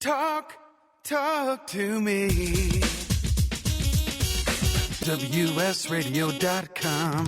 Talk to me. WSRadio.com.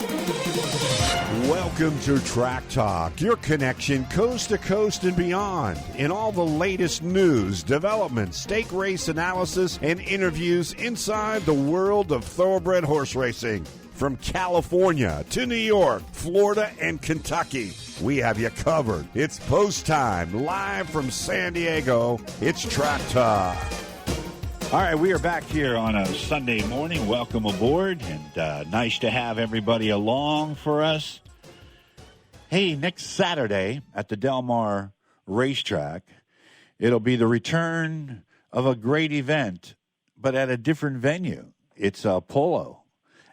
Welcome to Track Talk, your connection coast to coast and beyond in all the latest news, developments, stake race analysis, and interviews inside the world of thoroughbred horse racing. From California to New York, Florida, and Kentucky, we have you covered. It's post time, live from San Diego. It's Track Talk. All right, we are back here on a Sunday morning. Welcome aboard, and nice to have everybody along for us. Hey, next Saturday at the Del Mar Racetrack, it'll be the return of a great event, but at a different venue. It's Polo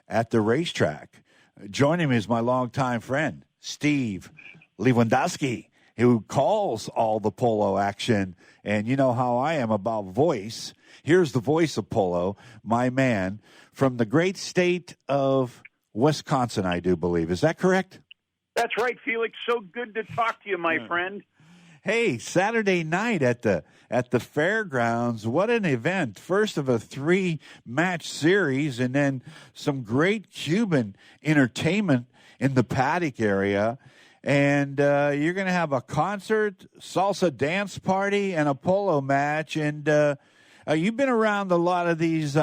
at the racetrack. Joining me is my longtime friend, Steve Lewandowski, who calls all the polo action. And you know how I am about voice. Here's the voice of polo, my man, from the great state of Wisconsin, I do believe. Is that correct? That's right, Felix. So good to talk to you, my friend. Hey, Saturday night at the fairgrounds, what an event. First of a 3-match series, and then some great Cuban entertainment in the paddock area. And you're going to have a concert, salsa dance party, and a polo match. And you've been around a lot of these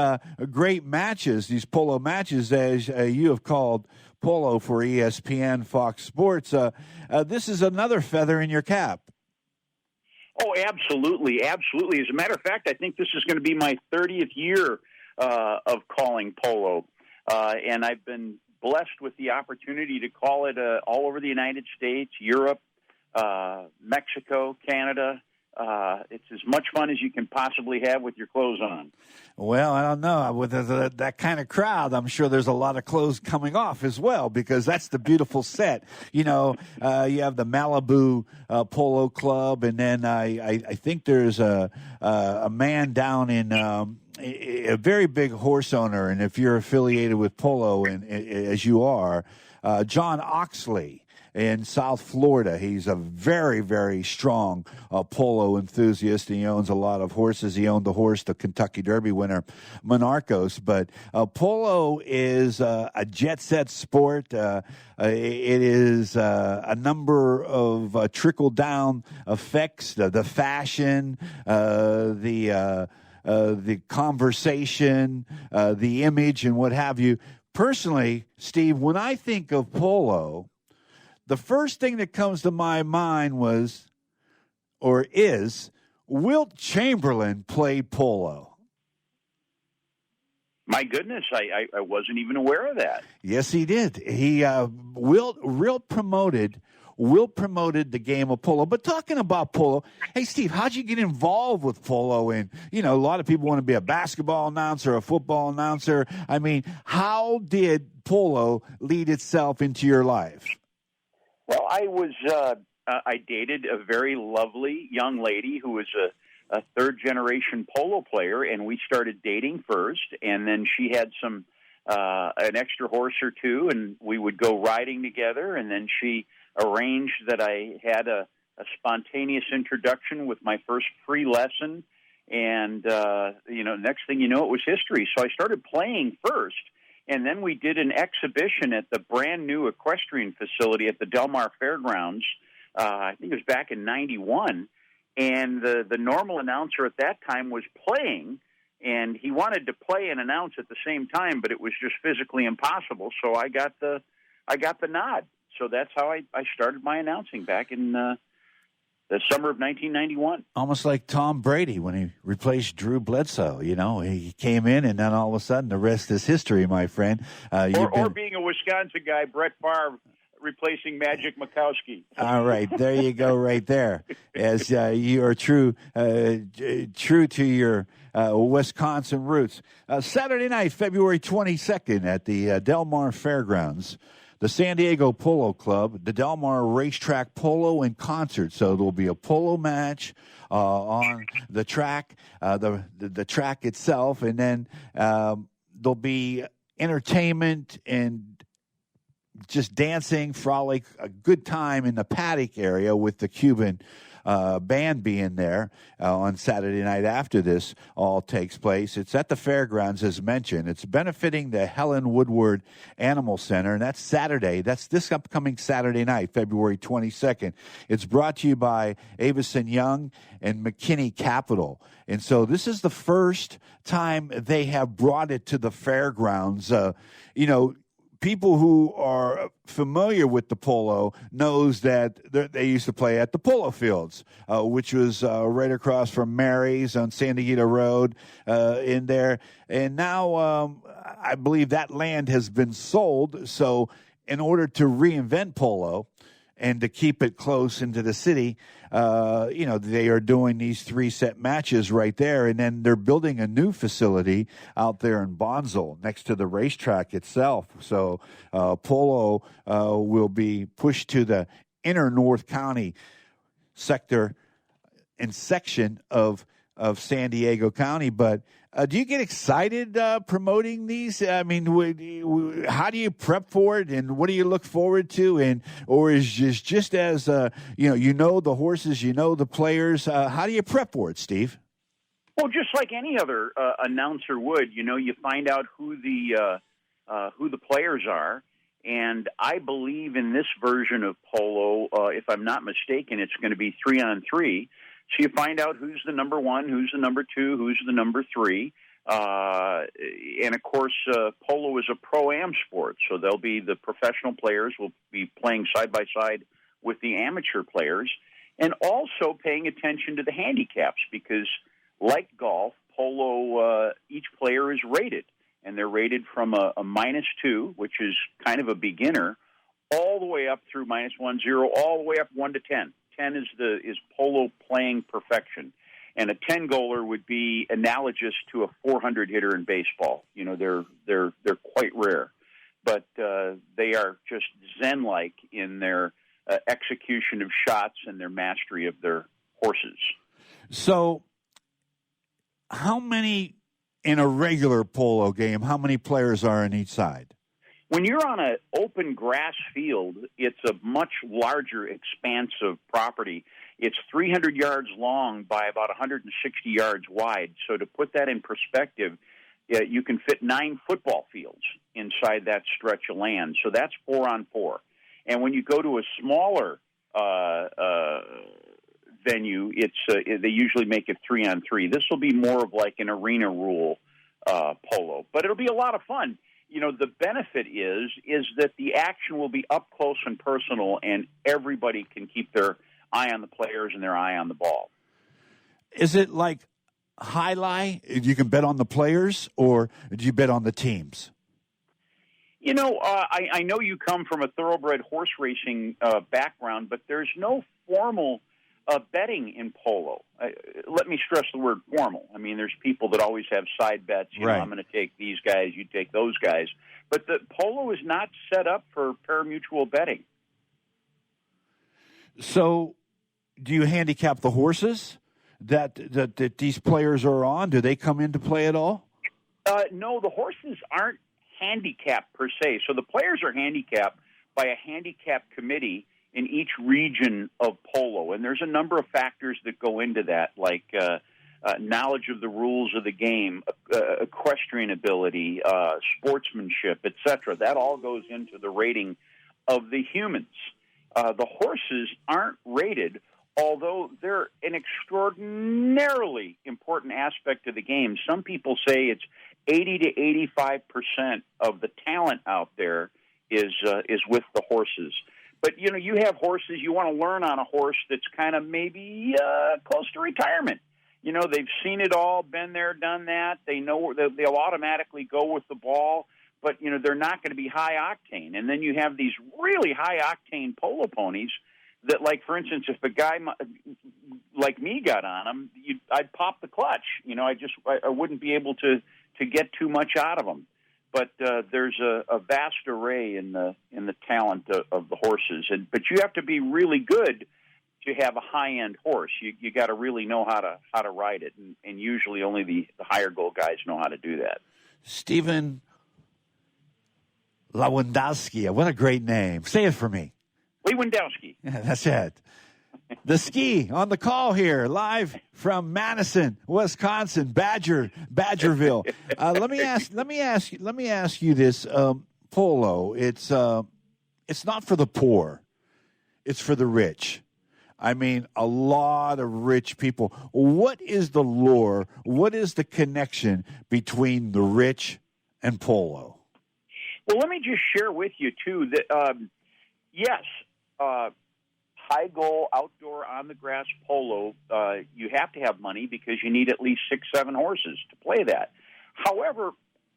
great matches, these polo matches, as you have called polo for ESPN, Fox Sports. This is another feather in your cap. Oh, absolutely, absolutely. As a matter of fact, I think this is going to be my 30th year of calling polo. And I've been blessed with the opportunity to call it all over the United States, Europe, Mexico, Canada. It's as much fun as you can possibly have with your clothes on. Well, I don't know. With that kind of crowd, I'm sure there's a lot of clothes coming off as well, because that's the beautiful set. You know, you have the Malibu Polo Club, and then I think there's a man down in a very big horse owner, and if you're affiliated with polo, and as you are, John Oxley in South Florida. He's a very, very strong polo enthusiast. He owns a lot of horses. He owned the horse, the Kentucky Derby winner, Monarchos. But polo is a jet-set sport. It is a number of trickle-down effects, the fashion, the conversation, the image, and what have you. Personally, Steve, when I think of polo, the first thing that comes to my mind is Wilt Chamberlain played polo. My goodness, I wasn't even aware of that. Yes, he did. Wilt promoted the game of polo. But talking about polo, hey, Steve, how'd you get involved with polo? And, you know, a lot of people want to be a basketball announcer, a football announcer. I mean, how did polo lead itself into your life? Well, I dated a very lovely young lady who was a third-generation polo player, and we started dating first, and then she had an extra horse or two, and we would go riding together, and then she arranged that I had a spontaneous introduction with my first free lesson, and, next thing you know, it was history. So I started playing first. And then we did an exhibition at the brand-new equestrian facility at the Del Mar Fairgrounds. I think it was back in 91. And the normal announcer at that time was playing, and he wanted to play and announce at the same time, but it was just physically impossible. So I got the nod. So that's how I started my announcing back in the summer of 1991. Almost like Tom Brady when he replaced Drew Bledsoe. You know, he came in, and then all of a sudden the rest is history, my friend. Or being a Wisconsin guy, Brett Favre replacing Magic Mikowski. All right, there you go, right there. As you are true to your Wisconsin roots. Saturday night, February 22nd, at the Del Mar Fairgrounds. The San Diego Polo Club, the Del Mar Racetrack Polo and Concert. So there will be a polo match on the track, the track itself, and then there'll be entertainment and just dancing, frolic, a good time in the paddock area with the Cuban band being there on Saturday night after this all takes place. It's at the fairgrounds, as mentioned. It's benefiting the Helen Woodward Animal Center, and that's Saturday. That's this upcoming Saturday night, February 22nd. It's brought to you by Avison Young and McKinney Capital. And so this is the first time they have brought it to the fairgrounds. People who are familiar with the polo knows that they used to play at the polo fields, which was right across from Mary's on San Diego Road in there. And now I believe that land has been sold. So in order to reinvent polo and to keep it close into the city, they are doing these 3-set matches right there, and then they're building a new facility out there in Bonsall next to the racetrack itself. So polo will be pushed to the inner North County sector and section of San Diego County. But do you get excited promoting these? I mean, how do you prep for it, and what do you look forward to? Or is just as the horses, the players? How do you prep for it, Steve? Well, just like any other announcer would, you find out who the players are, and I believe in this version of polo, if I'm not mistaken, it's going to be 3-on-3. So you find out who's the number 1, who's the number 2, who's the number 3. And, of course, polo is a pro-am sport, so the professional players will be playing side-by-side with the amateur players, and also paying attention to the handicaps because, like golf, polo, each player is rated, and they're rated from a -2, which is kind of a beginner, all the way up through -1, 0, all the way up 1 to 10. 10 is polo playing perfection, and a 10-goaler would be analogous to a 400 hitter in baseball. They're quite rare, but they are just zen-like in their execution of shots and their mastery of their horses. So, how many in a regular polo game? How many players are on each side? When you're on an open grass field, it's a much larger expanse of property. It's 300 yards long by about 160 yards wide. So to put that in perspective, you can fit 9 football fields inside that stretch of land. So that's 4-on-4. And when you go to a smaller venue, they usually make it 3-on-3. This will be more of like an arena rule polo, but it'll be a lot of fun. The benefit is that the action will be up close and personal, and everybody can keep their eye on the players and their eye on the ball. Is it like highlight? You can bet on the players, or do you bet on the teams? I know you come from a thoroughbred horse racing background, but there's no formal betting in polo. Let me stress the word formal. I mean, there's people that always have side bets. Right. I'm going to take these guys, you take those guys. But the polo is not set up for parimutuel betting. So, do you handicap the horses that these players are on? Do they come into play at all? No, the horses aren't handicapped per se. So the players are handicapped by a handicap committee in each region of polo. And there's a number of factors that go into that, like knowledge of the rules of the game, equestrian ability, sportsmanship, etc. That all goes into the rating of the humans. The horses aren't rated, although they're an extraordinarily important aspect of the game. Some people say it's 80 to 85% of the talent out there is with the horses. But, you have horses, you want to learn on a horse that's kind of maybe close to retirement. They've seen it all, been there, done that. They know they'll automatically go with the ball, but, they're not going to be high octane. And then you have these really high octane polo ponies that, like, for instance, if a guy like me got on them, I'd pop the clutch. I wouldn't be able to get too much out of them. But there's a vast array in the talent of the horses, but you have to be really good to have a high-end horse. You got to really know how to ride it, and usually only the higher goal guys know how to do that. Stephen Lewandowski, what a great name! Say it for me. Lewandowski. Yeah, that's it. The Ski on the call here, live from Madison, Wisconsin, Badgerville. Let me ask you this, Polo. It's not for the poor, it's for the rich. I mean, a lot of rich people. What is the lure? What is the connection between the rich and polo? Well, let me just share with you, too, that, yes, high goal, outdoor, on-the-grass polo, you have to have money because you need at least 6-7 horses to play that. However,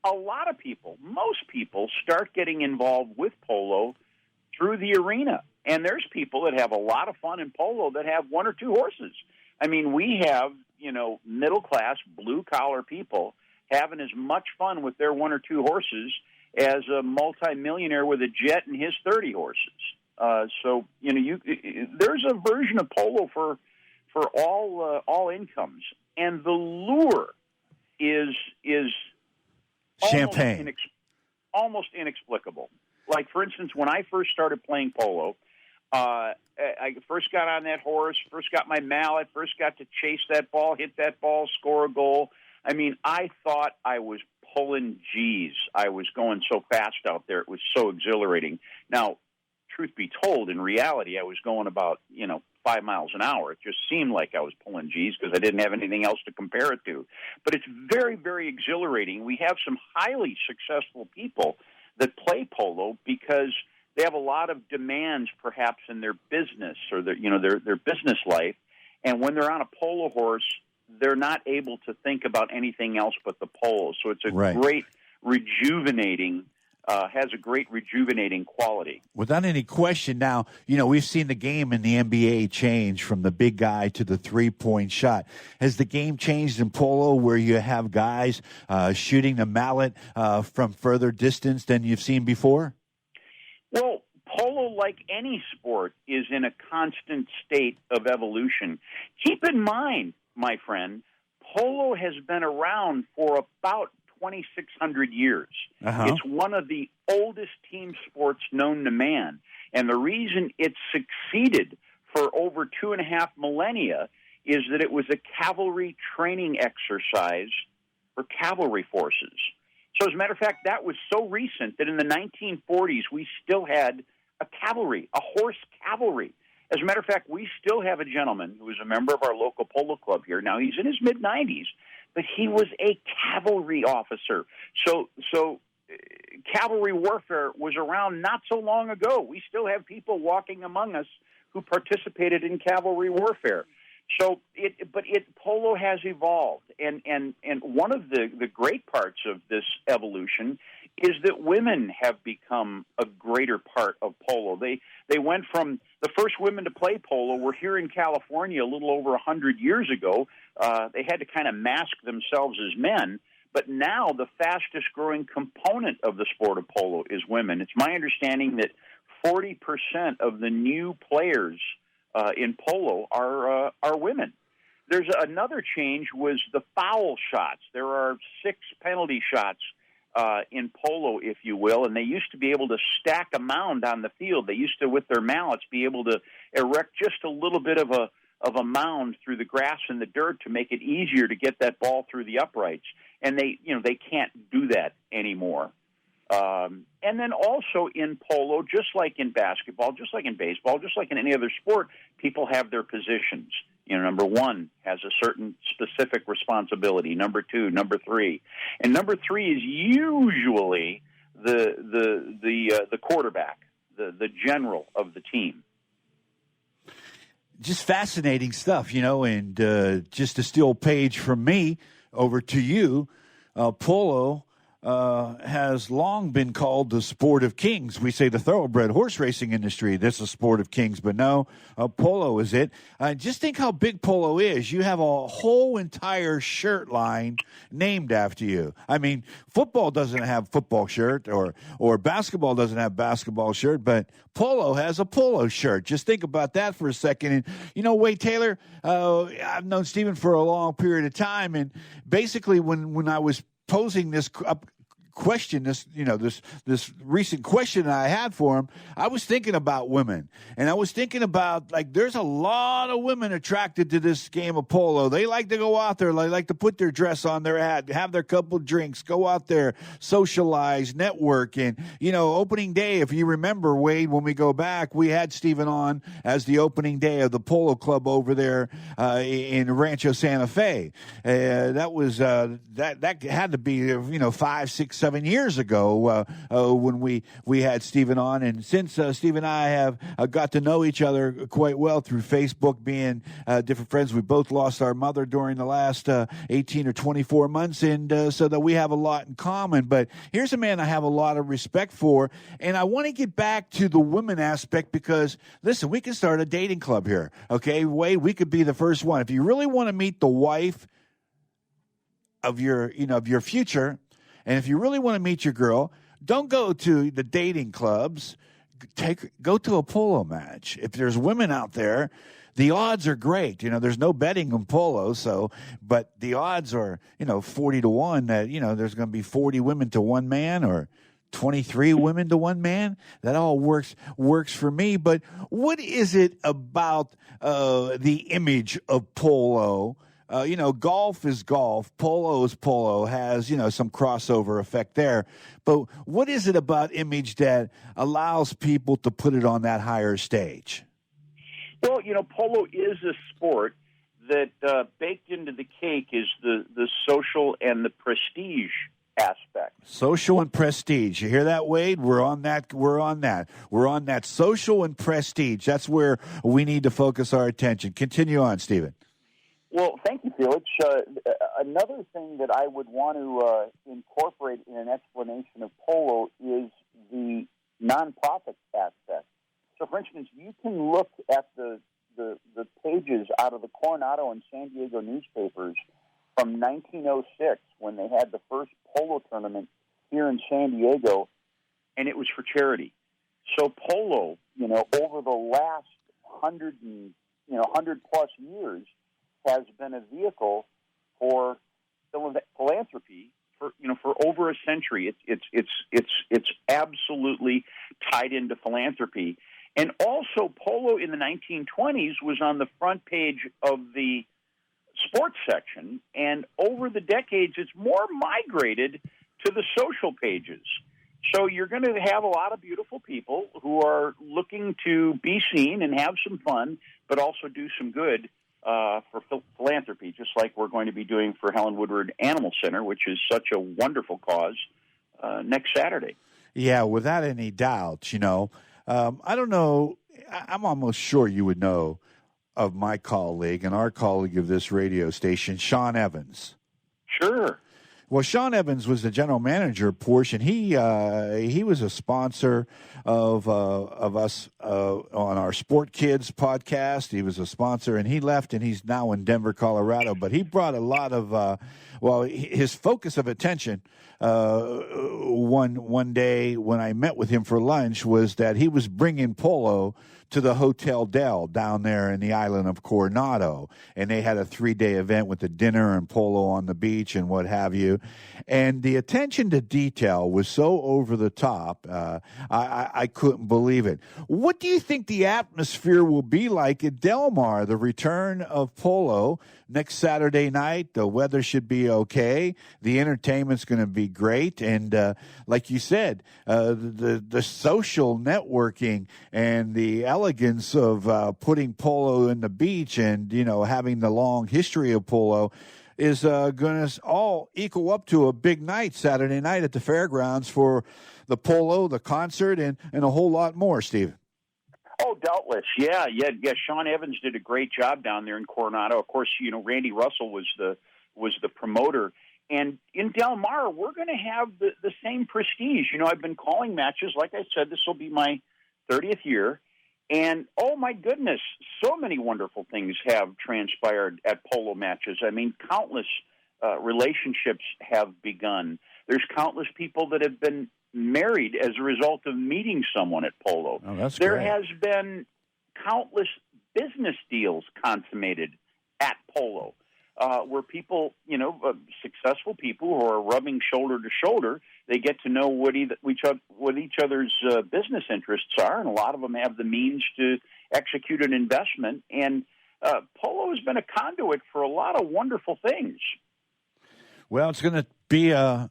a lot of people, most people, start getting involved with polo through the arena. And there's people that have a lot of fun in polo that have 1 or 2 horses. I mean, we have, middle-class, blue-collar people having as much fun with their 1 or 2 horses as a multimillionaire with a jet and his 30 horses. So there's a version of polo for all incomes, and the lure is champagne, almost inexplicable. Like, for instance, when I first started playing polo, I first got on that horse, first got my mallet, first got to chase that ball, hit that ball, score a goal. I mean, I thought I was pulling G's. I was going so fast out there. It was so exhilarating. Now, truth be told, in reality, I was going about, 5 miles an hour. It just seemed like I was pulling G's because I didn't have anything else to compare it to. But it's very, very exhilarating. We have some highly successful people that play polo because they have a lot of demands, perhaps, in their business or their business life. And when they're on a polo horse, they're not able to think about anything else but the polo. So it's a great rejuvenating. Has a great rejuvenating quality. Without any question. Now, we've seen the game in the NBA change from the big guy to the three-point shot. Has the game changed in polo where you have guys shooting the mallet from further distance than you've seen before? Well, polo, like any sport, is in a constant state of evolution. Keep in mind, my friend, polo has been around for about 2,600 years. It's one of the oldest team sports known to man. And the reason it succeeded for over 2.5 millennia is that it was a cavalry training exercise for cavalry forces. So as a matter of fact, that was so recent that in the 1940s, we still had a horse cavalry. As a matter of fact, we still have a gentleman who is a member of our local polo club here. Now, he's in his mid-90s, but he was a cavalry officer. So cavalry warfare was around not so long ago. We still have people walking among us who participated in cavalry warfare. So polo has evolved, and one of the great parts of this evolution is that women have become a greater part of polo. They went from the first women to play polo were here in California a little over 100 years ago. They had to kind of mask themselves as men, but now the fastest growing component of the sport of polo is women. It's my understanding that 40% of the new players in polo are women. There's another change was the foul shots. There are 6 penalty shots in polo, if you will, and they used to be able to stack a mound on the field. They used to, with their mallets, be able to erect just a little bit of a mound through the grass and the dirt to make it easier to get that ball through the uprights. And they can't do that anymore. And then also in polo, just like in basketball, just like in baseball, just like in any other sport, people have their positions. Number 1 has a certain specific responsibility. Number 2, number 3, and number 3 is usually the quarterback, the general of the team. Just fascinating stuff, and just to steal a page from me over to you, polo has long been called the sport of kings. We say the thoroughbred horse racing industry, this is a sport of kings, but no, polo is it. Just think how big polo is. You have a whole entire shirt line named after you. I mean, football doesn't have football shirt or basketball doesn't have basketball shirt, but polo has a polo shirt. Just think about that for a second. And, Wade Taylor, I've known Stephen for a long period of time, and basically when I was posing this question, this recent question I had for him, I was thinking about women, and I was thinking about, like, there's a lot of women attracted to this game of polo. They like to go out there, they like to put their dress on, their hat, have their couple drinks, go out there, socialize, network, and opening day. If you remember, Wade, when we go back, we had Stephen on as the opening day of the polo club over there in Rancho Santa Fe. That was that had to be 5, 6, 7 years ago when we had Stephen on, and since Steve and I have got to know each other quite well through Facebook, being different friends. We both lost our mother during the last 18 or 24 months, and so that we have a lot in common. But here's a man I have a lot of respect for, and I want to get back to the women aspect because, listen, we can start a dating club here, okay? Wade, we could be the first one. If you really want to meet the wife of your future, and if you really want to meet your girl, don't go to the dating clubs. Go to a polo match. If there's women out there, the odds are great. There's no betting on polo, but the odds are 40 to 1 that there's going to be 40 women to one man or 23 women to one man. That all works for me. But what is it about the image of polo? Golf is golf, polo is polo, has, some crossover effect there. But what is it about image that allows people to put it on that higher stage? Well, polo is a sport that baked into the cake is the social and the prestige aspect. Social and prestige. You hear that, Wade? We're on that. We're on that social and prestige. That's where we need to focus our attention. Continue on, Stephen. Well, thank you, Felix. Another thing that I would want to incorporate in an explanation of polo is the nonprofit aspect. So, for instance, you can look at the pages out of the Coronado and San Diego newspapers from 1906 when they had the first polo tournament here in San Diego, and it was for charity. So polo, over the last 100 plus years, has been a vehicle for philanthropy for over a century. It's absolutely tied into philanthropy. And also, polo in the 1920s was on the front page of the sports section, and over the decades, it's more migrated to the social pages. So you're going to have a lot of beautiful people who are looking to be seen and have some fun, but also do some good for philanthropy, just like we're going to be doing for Helen Woodward Animal Center, which is such a wonderful cause, next Saturday. Yeah, without any doubt, I don't know. I'm almost sure you would know of my colleague and our colleague of this radio station, Sean Evans. Sure. Well, Sean Evans was the general manager of Porsche, and he was a sponsor of us on our Sport Kids podcast. He was a sponsor, and he left, and he's now in Denver, Colorado. But he brought a lot of his focus of attention one day when I met with him for lunch was that he was bringing polo to the Hotel Del down there in the island of Coronado. And they had a 3-day event with the dinner and polo on the beach and what have you. And the attention to detail was so over the top, I couldn't believe it. What do you think the atmosphere will be like at Del Mar, the return of polo next Saturday night? The weather should be okay. The entertainment's going to be great. And like you said, the social networking and the elegance of putting polo in the beach and, having the long history of polo is going to all equal up to a big night Saturday night at the fairgrounds for the polo, the concert, and a whole lot more, Steve. Oh, doubtless. Yeah. Sean Evans did a great job down there in Coronado. Of course, Randy Russell was the promoter. And in Del Mar, we're going to have the same prestige. I've been calling matches. Like I said, this will be my 30th year. And, oh, my goodness, so many wonderful things have transpired at polo matches. I mean, countless relationships have begun. There's countless people that have been married as a result of meeting someone at polo. Oh, that's there great. has been countless business deals consummated at polo. where people, successful people who are rubbing shoulder to shoulder, they get to know what each other's business interests are, and a lot of them have the means to execute an investment. And Polo has been a conduit for a lot of wonderful things. Well, it's going to be a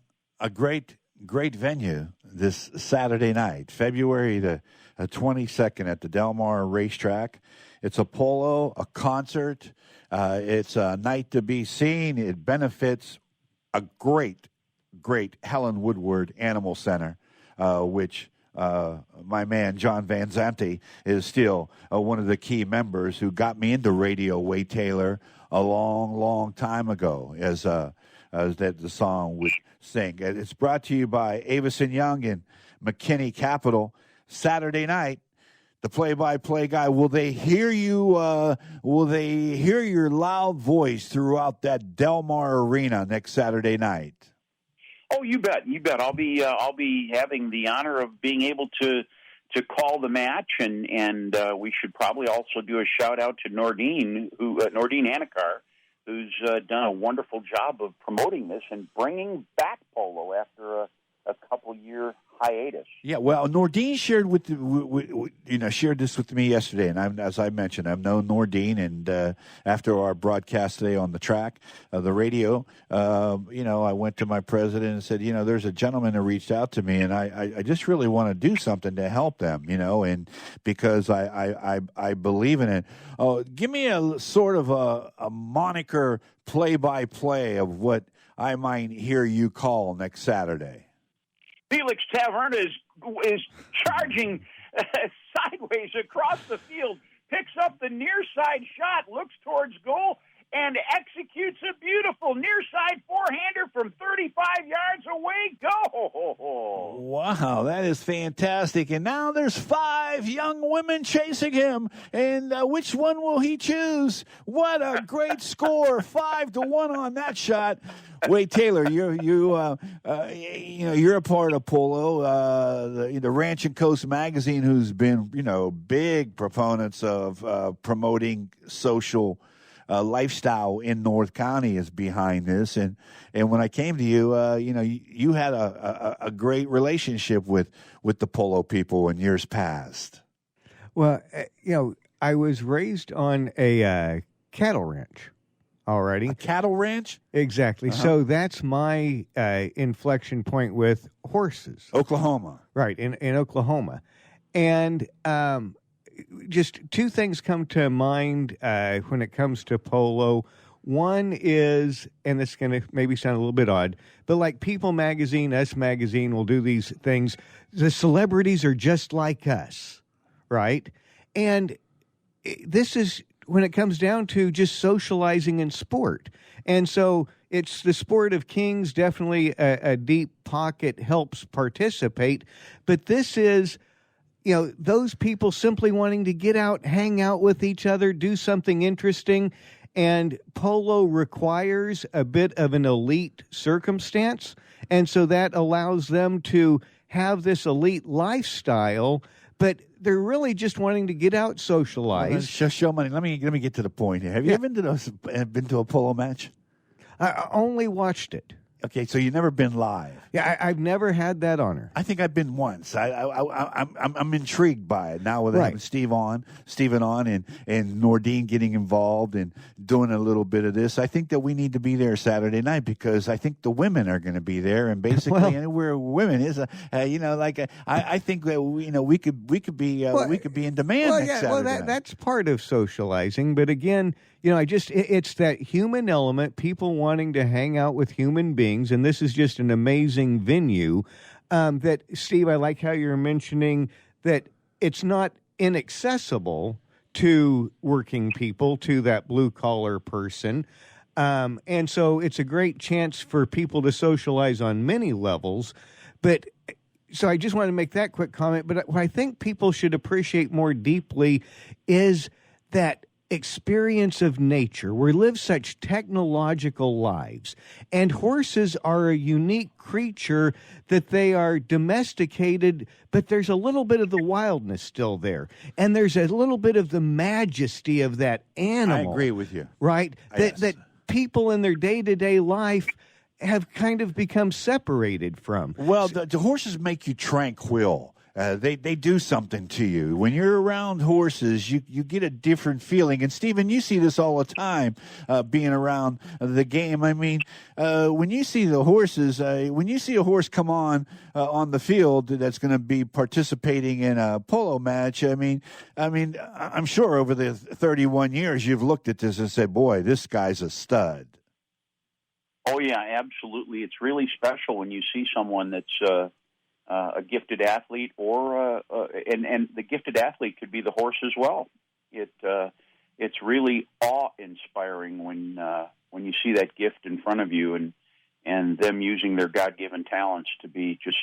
great venue this Saturday night, February the 22nd at the Del Mar Racetrack. It's a polo, a concert. It's a night to be seen. It benefits a great Helen Woodward Animal Center, which my man John Van Zanti is still one of the key members who got me into radio, Wade Taylor, a long time ago, as that the song would sing. It's brought to you by Avison Young and McKinney Capital. Saturday night, the play-by-play guy, will they hear you? Will they hear your loud voice throughout that Del Mar Arena next Saturday night? Oh, you bet. I'll be having the honor of being able to call the match, and we should probably also do a shout out to Nordine Anakar, who's done a wonderful job of promoting this and bringing back polo after a couple-year hiatus. Yeah, well, Nordine shared shared this with me yesterday, and as I mentioned, I've known Nordine, and after our broadcast today on the track, the radio, I went to my president and said, there's a gentleman who reached out to me, and I just really want to do something to help them, and because I believe in it. Oh, give me a sort of a moniker play-by-play of what I might hear you call next Saturday. Felix Taverna is charging sideways across the field, picks up the near side shot, looks towards goal, and executes a beautiful near side forehander from 35 yards away. Go! Wow, that is fantastic. And now there's 5 young women chasing him. And which one will he choose? What a great score! 5-1 on that shot. Wade Taylor, you're a part of Polo, the Ranch and Coast magazine, who's been big proponents of promoting social lifestyle in North County, is behind this. And when I came to you, you had a great relationship with the Polo people in years past. Well, I was raised on a cattle ranch. Already. A cattle ranch? Exactly. Uh-huh. So that's my inflection point with horses. Oklahoma. Right, in Oklahoma. And just 2 things come to mind when it comes to polo. One is, and this is going to maybe sound a little bit odd, but like People Magazine, Us Magazine will do these things. The celebrities are just like us, right? And this is when it comes down to just socializing in sport. And so it's the sport of kings, definitely a deep pocket helps participate. But this is, those people simply wanting to get out, hang out with each other, do something interesting. And polo requires a bit of an elite circumstance. And so that allows them to have this elite lifestyle, but they're really just wanting to get out, socialize. Well, just show money. Let me get to the point here. Have you ever been to a polo match? I only watched it. Okay, so you've never been live. Yeah, I've never had that honor. I think I've been once. I'm intrigued by it now with having Stephen on and Nordine getting involved and doing a little bit of this. I think that we need to be there Saturday night because I think the women are going to be there, and basically anywhere women is I think that we could be in demand next Saturday night. That's part of socializing, but again, it's that human element, people wanting to hang out with human beings, and this is just an amazing venue. That, Steve, I like how you're mentioning that it's not inaccessible to working people, to that blue-collar person. And so it's a great chance for people to socialize on many levels. But so I just want to make that quick comment. But what I think people should appreciate more deeply is that experience of nature. We live such technological lives, and horses are a unique creature that they are domesticated, but there's a little bit of the wildness still there, and there's a little bit of the majesty of that animal. I agree with you. Right? Yes. That people in their day-to-day life have kind of become separated from. Well, the horses make you tranquil. They do something to you. When you're around horses, you get a different feeling. And, Stephen, you see this all the time being around the game. I mean, when you see the horses, when you see a horse come on the field that's going to be participating in a polo match, I mean, I'm sure over the 31 years you've looked at this and said, boy, this guy's a stud. Oh, yeah, absolutely. It's really special when you see someone that's a gifted athlete, or and the gifted athlete could be the horse as well. It's really awe-inspiring when you see that gift in front of you, and them using their God-given talents to be just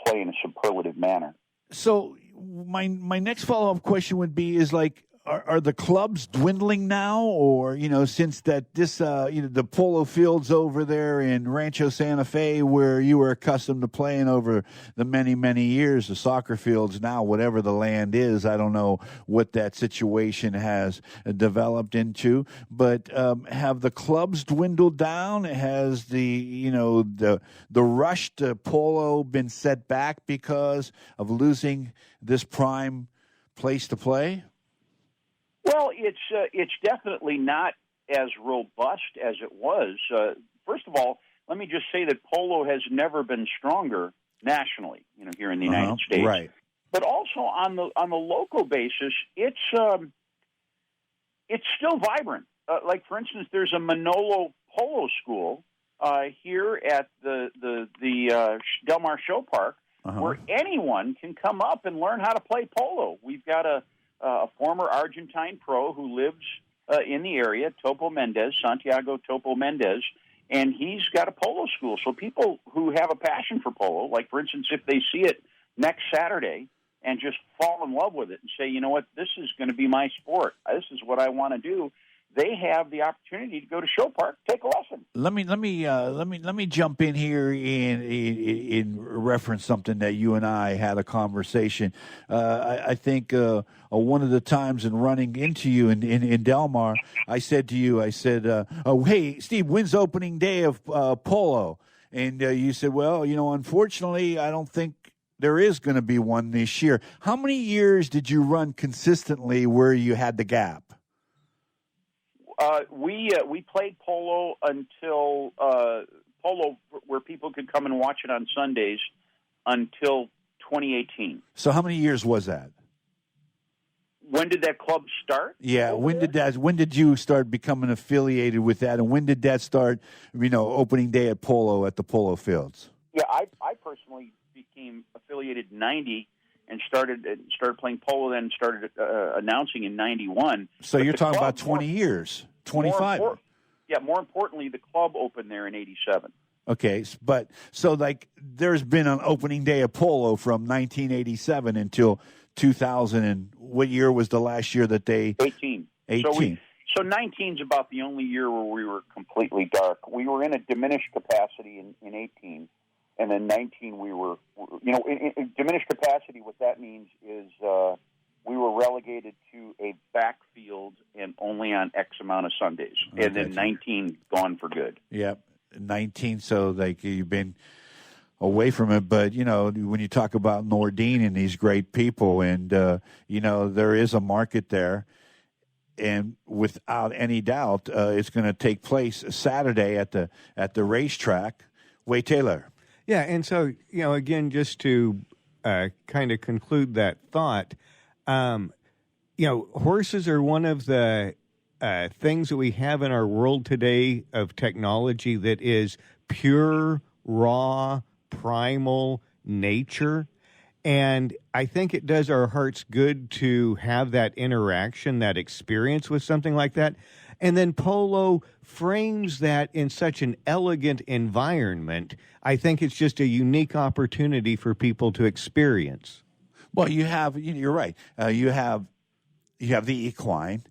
play in a superlative manner. So my next follow-up question would be is like, are the clubs dwindling now, or since that this the polo fields over there in Rancho Santa Fe, where you were accustomed to playing over the many years, the soccer fields now, whatever the land is, I don't know what that situation has developed into, but have the clubs dwindled down? Has the rush to polo been set back because of losing this prime place to play? Well, it's definitely not as robust as it was. First of all, let me just say that polo has never been stronger nationally, here in the United States. Right. But also on the local basis, it's still vibrant. Like for instance, there's a Manolo Polo School here at the Del Mar Show Park, where anyone can come up and learn how to play polo. We've got a former Argentine pro who lives in the area, Santiago Topo Mendez, and he's got a polo school. So people who have a passion for polo, like, for instance, if they see it next Saturday and just fall in love with it and say, you know what, this is going to be my sport, this is what I want to do, they have the opportunity to go to Show Park, take a lesson. Let me jump in here in reference something that you and I had a conversation. I think one of the times in running into you in Del Mar, I said to you, oh, hey, Steve, when's opening day of polo? And you said, well, unfortunately, I don't think there is going to be one this year. How many years did you run consistently where you had the gap? We played polo until polo where people could come and watch it on Sundays until 2018. So how many years was that? When did that club start? Yeah, when did you start becoming affiliated with that, and when did that start? Opening day at polo at the polo fields. Yeah, I personally became affiliated in '90. And started playing polo, then started announcing in '91. So you're talking about 20 years, 25. More importantly, the club opened there in '87. Okay, but so like there's been an opening day of polo from 1987 until 2000. And what year was the last year that they? 18. 18. So 19 is about the only year where we were completely dark. We were in a diminished capacity in 18. And then 19, we were, in diminished capacity. What that means is we were relegated to a backfield and only on X amount of Sundays. And then 19 gone for good. Yep, 19. So like you've been away from it, but when you talk about Nordine and these great people, and there is a market there. And without any doubt, it's going to take place Saturday at the racetrack. Wade Taylor. Yeah, and so, again, just to kind of conclude that thought, horses are one of the things that we have in our world today of technology that is pure, raw, primal nature. And I think it does our hearts good to have that interaction, that experience with something like that. And then polo frames that in such an elegant environment. I think it's just a unique opportunity for people to experience. Well, you're right. You have the equine,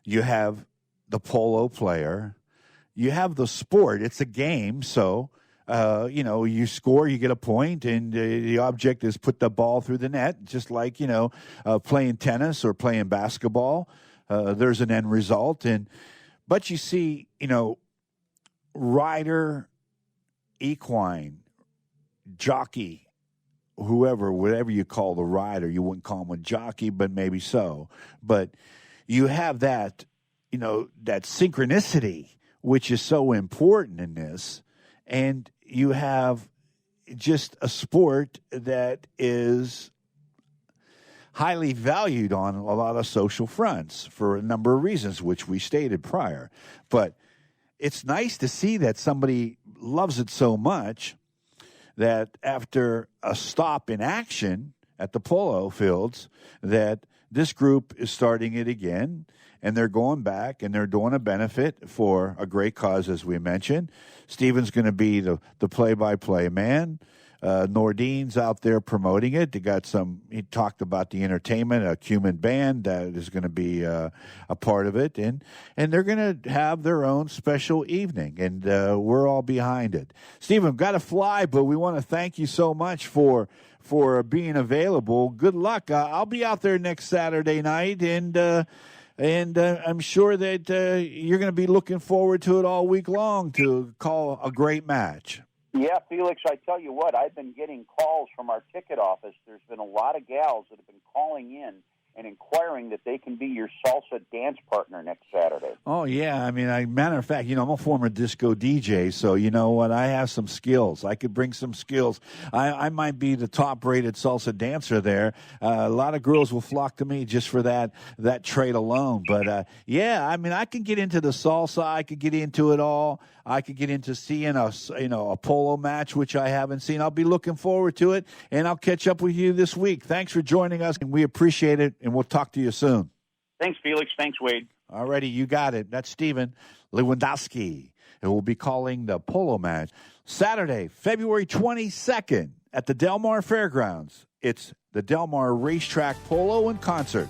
you have the polo player, you have the sport. It's a game, so you score, you get a point, and the object is put the ball through the net, just like playing tennis or playing basketball. There's an end result, But you see, rider, equine, jockey, whatever you call the rider, you wouldn't call him a jockey, but maybe so. But you have that, that synchronicity, which is so important in this. And you have just a sport that is highly valued on a lot of social fronts for a number of reasons, which we stated prior. But it's nice to see that somebody loves it so much that after a stop in action at the polo fields, that this group is starting it again, and they're going back, and they're doing a benefit for a great cause, as we mentioned. Steven's going to be the play-by-play man. Nordine's out there promoting it. He talked about the entertainment, a Cuban band that is going to be a part of it. And they're going to have their own special evening, and we're all behind it. Steven, got to fly, but we want to thank you so much for being available. Good luck. I'll be out there next Saturday night, and I'm sure that you're going to be looking forward to it all week long to call a great match. Yeah, Felix, I tell you what, I've been getting calls from our ticket office. There's been a lot of gals that have been calling in and inquiring that they can be your salsa dance partner next Saturday. Oh, yeah. I mean, matter of fact, I'm a former disco DJ, so you know what? I have some skills. I could bring some skills. I might be the top-rated salsa dancer there. A lot of girls will flock to me just for that trait alone. But, yeah, I mean, I can get into the salsa. I could get into it all. I could get into seeing a polo match, which I haven't seen. I'll be looking forward to it, and I'll catch up with you this week. Thanks for joining us, and we appreciate it, and we'll talk to you soon. Thanks, Felix. Thanks, Wade. All righty, you got it. That's Steven Lewandowski, who will be calling the polo match Saturday, February 22nd at the Del Mar Fairgrounds. It's the Del Mar Racetrack Polo and Concert,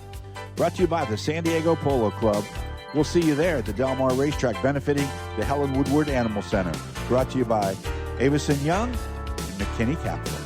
brought to you by the San Diego Polo Club. We'll see you there at the Del Mar Racetrack, benefiting the Helen Woodward Animal Center. Brought to you by Avison Young and McKinney Capital.